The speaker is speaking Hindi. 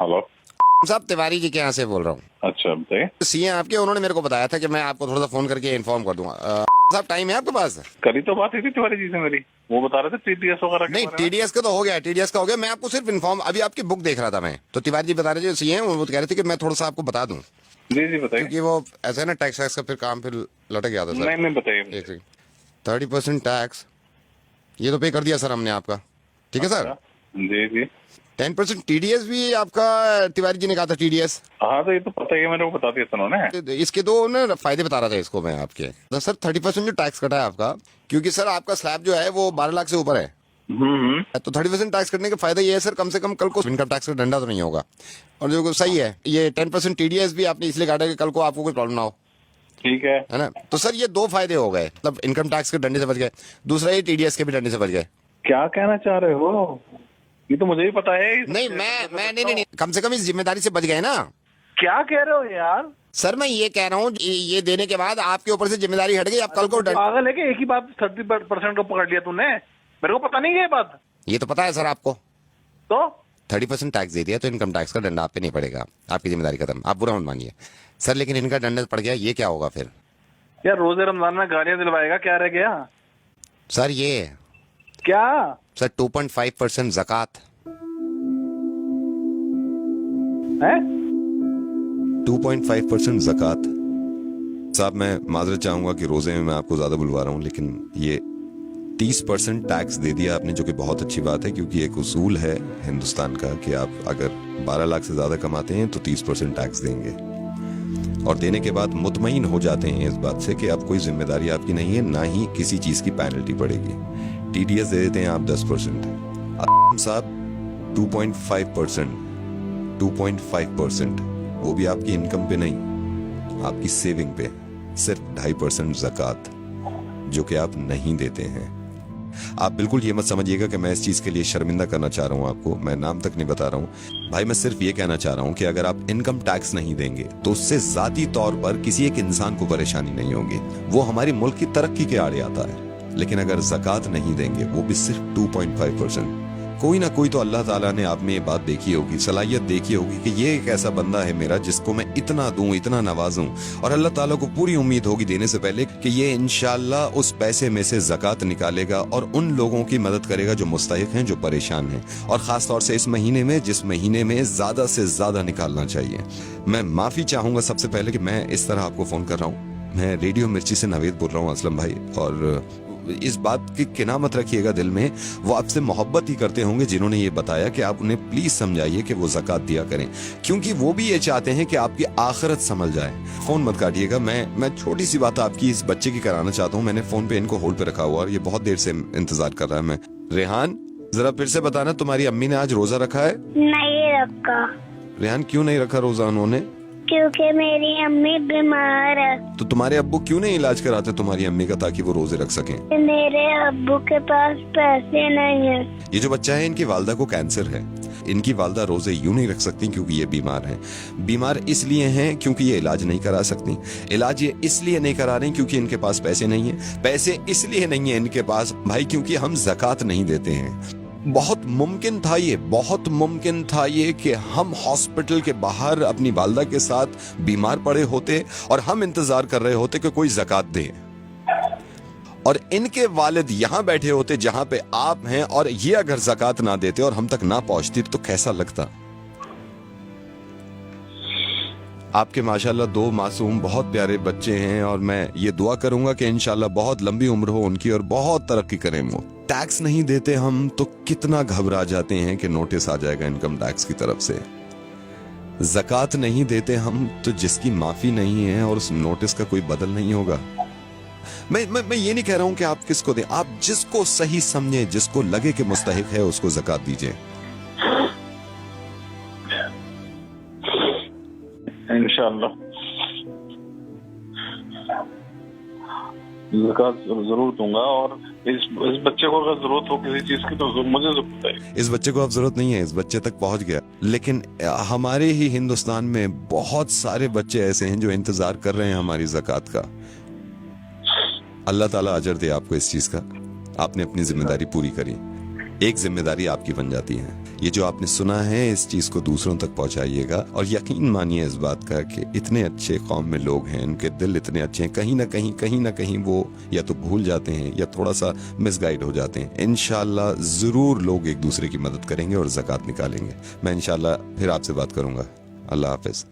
हेलो साहब, तिवारी जी के यहाँ से बोल रहा हूँ। अच्छा बताइए। सीए आपके, उन्होंने मेरे को बताया था कि मैं आपको थोड़ा सा फोन करके इन्फॉर्म कर दूंगा। साहब, टाइम है आपके पास? करी तो बात हुई थी तिवारी जी से मेरी, वो बता रहे थे टीडीएस वगैरह के नहीं, बारे में। टीडीएस का तो हो गया, टीडीएस का हो गया। मैं आपको सिर्फ इन्फॉर्म, अभी आपकी बुक देख रहा था मैं, तो तिवारी जी बता रहे थे सीए, वो कह रहे थे कि मैं थोड़ा सा आपको बता दूं, जी जी बताइए। क्योंकि वो ऐसा है ना, टैक्स वैक्स का फिर काम फिर लटक गया था सर। नहीं नहीं बताइए। एक सेकंड। 30% टैक्स ये तो पे कर दिया सर हमने आपका, ठीक है सर। अच्छा, जी जी। 10% टीडीएस भी आपका, तिवारी जी ने कहा था टीडीएस। हाँ तो ये तो पता ही है, मेरे को बता दिया था उन्होंने। इसके दो ना फायदे बता रहा था इसको मैं आपके। तो सर 30% जो टैक्स कटा है आपका, क्योंकि सर आपका स्लैब जो है वो 12 लाख से ऊपर है, तो 30% टैक्स कटने का फायदा ये है सर, कम से कम कल को इनकम टैक्स का डंडा तो नहीं होगा। और जो सही है, ये 10% टीडीएस भी आपने इसलिए काटा कि कल को आपको कोई प्रॉब्लम ना हो, ठीक है। है ना। तो सर ये दो फायदे हो गए, मतलब इनकम टैक्स के डंडे से बच गए, दूसरा ये टीडीएस के भी डंडे से बच गए। क्या कहना चाह रहे हो? ये तो मुझे ही पता है। नहीं, मैं नहीं, कम से कम इस जिम्मेदारी से बच गए ना। क्या कह रहे हो यार? सर मैं ये कह रहा हूँ, ये देने के बाद आपके ऊपर से जिम्मेदारी हट गई, आप कल को पागल है कि एक ही बात 30% को पकड़ लिया तूने? मेरे को पता नहीं है ये बात। ये तो पता है सर आपको। तो 30% टैक्स दे दिया तो इनकम टैक्स का डंडा आप पे नहीं पड़ेगा, आपकी जिम्मेदारी खत्म, आप बुरा मत मानिए सर। लेकिन इनका डंडा पड़ गया, ये क्या होगा फिर? यार रोजे रमजान में गालियां दिलवाएगा, क्या रह गया? सर ये क्या? सर 2.5% ज़कात है? 2.5% ज़कात। साहब मैं माजरत चाहूंगा कि रोजे में मैं आपको ज्यादा बुलवा रहा हूँ, लेकिन ये 30% टैक्स दे दिया आपने, जो कि बहुत अच्छी बात है, क्योंकि एक उसूल है हिंदुस्तान का कि आप अगर 12 लाख से ज्यादा कमाते हैं तो 30% टैक्स देंगे, और देने के बाद मुतमईन हो जाते हैं इस बात से कि अब कोई जिम्मेदारी आपकी नहीं है, ना ही किसी चीज की पेनल्टी पड़ेगी। टीडीएस दे देते हैं आप 10%, साहब 2.5%, वो भी आपकी इनकम पे नहीं, आपकी सेविंग पे, सिर्फ 2.5% ज़कात, जो कि आप नहीं देते हैं। आप बिल्कुल ये मत समझिएगा कि मैं इस चीज के लिए शर्मिंदा करना चाह रहा हूं आपको, मैं नाम तक नहीं बता रहा हूं भाई। मैं सिर्फ ये कहना चाह रहा हूं कि अगर आप इनकम टैक्स नहीं देंगे तो उससे जाती तौर पर किसी एक इंसान को परेशानी नहीं होगी, वो हमारी मुल्क की तरक्की के आड़े आता है। लेकिन अगर ज़कात नहीं देंगे, वो भी सिर्फ 2.5%, कोई ना कोई तो अल्लाह ताला ने आप में ये बात देखी होगी, सलाहियत देखी होगी कि ये एक ऐसा बंदा है मेरा जिसको मैं इतना दूं, इतना नवाजूं, और अल्लाह ताला को पूरी उम्मीद होगी देने से पहले कि ये इंशाल्लाह उस पैसे में से ज़कात निकालेगा और उन लोगों की मदद करेगा जो मुस्तहिक हैं, जो परेशान हैं, और खास तौर से इस महीने में, जिस महीने में ज्यादा से ज्यादा निकालना चाहिए। मैं माफी चाहूंगा सबसे पहले कि मैं इस तरह आपको फोन कर रहा हूँ। मैं रेडियो मिर्ची से नवेद बोल रहा हूँ असलम भाई, और इस बात की किना मत रखिएगा दिल में, वो आपसे मोहब्बत ही करते होंगे जिन्होंने ये बताया कि आप उन्हें प्लीज समझाइए कि वो ज़कात दिया करें, क्योंकि वो भी ये चाहते हैं कि आपकी आखिरत संभल जाए। फोन मत काटिएगा, मैं छोटी सी बात आपकी इस बच्चे की कराना चाहता हूँ। मैंने फोन पे इनको होल्ड पे रखा हुआ और ये बहुत देर से इंतजार कर रहा है। मैं रेहान, जरा फिर से बताना, तुम्हारी अम्मी ने आज रोजा रखा है? नहीं रखा। रेहान क्यों नहीं रखा रोजा उन्होंने? क्योंकि मेरी अम्मी बीमार है। तो तुम्हारे अब्बू क्यों नहीं इलाज कराते तुम्हारी अम्मी का, ताकि वो रोजे रख सकें? मेरे अब्बू के पास पैसे नहीं है। ये जो बच्चा है, इनकी वालदा को कैंसर है। इनकी वालदा रोजे यूं नहीं रख सकती क्योंकि ये बीमार हैं। बीमार इसलिए हैं क्योंकि ये इलाज नहीं करा सकती। इलाज ये इसलिए नहीं करा रही क्योंकि इनके पास पैसे नहीं है। पैसे इसलिए नहीं है इनके पास भाई क्योंकि हम ज़कात नहीं देते हैं। बहुत मुमकिन था ये कि हम हॉस्पिटल के बाहर अपनी वालदा के साथ बीमार पड़े होते और हम इंतजार कर रहे होते कि कोई ज़कात दे, और इनके वालिद यहाँ बैठे होते जहां पे आप हैं, और ये अगर ज़कात ना देते और हम तक ना पहुंचती तो कैसा लगता? आपके माशाल्लाह 2 मासूम बहुत प्यारे बच्चे हैं, और मैं ये दुआ करूंगा कि इंशाल्लाह बहुत लंबी उम्र हो उनकी और बहुत तरक्की करें वो। टैक्स नहीं देते हम तो कितना घबरा जाते हैं कि नोटिस आ जाएगा इनकम टैक्स की तरफ से। ज़कात नहीं देते हम तो जिसकी माफी नहीं है और उस नोटिस का कोई बदल नहीं होगा। मैं ये नहीं कह रहा हूं कि आप किसको दें, आप जिसको सही समझे, जिसको लगे कि मुस्तहिक है, उसको ज़कात दीजिए। इंशाल्लाह ज़कात जरूर दूंगा, और इस बच्चे को अगर जरूरत हो किसी चीज की तो मुझे जरूर बताइए। इस बच्चे को अब जरूरत नहीं है, इस बच्चे तक पहुंच गया, लेकिन हमारे ही हिंदुस्तान में बहुत सारे बच्चे ऐसे हैं जो इंतजार कर रहे हैं हमारी ज़कात का। अल्लाह ताला अजर दे आपको इस चीज का, आपने अपनी जिम्मेदारी पूरी करी। एक जिम्मेदारी आपकी बन जाती है, ये जो आपने सुना है इस चीज को दूसरों तक पहुंचाइएगा और यकीन मानिए इस बात का कि इतने अच्छे कौम में लोग हैं, उनके दिल इतने अच्छे हैं, कहीं ना कहीं वो या तो भूल जाते हैं या थोड़ा सा मिसगाइड हो जाते हैं। इंशाल्लाह जरूर लोग एक दूसरे की मदद करेंगे और ज़कात निकालेंगे। मैं इंशाल्लाह फिर आपसे बात करूंगा। अल्लाह हाफिज।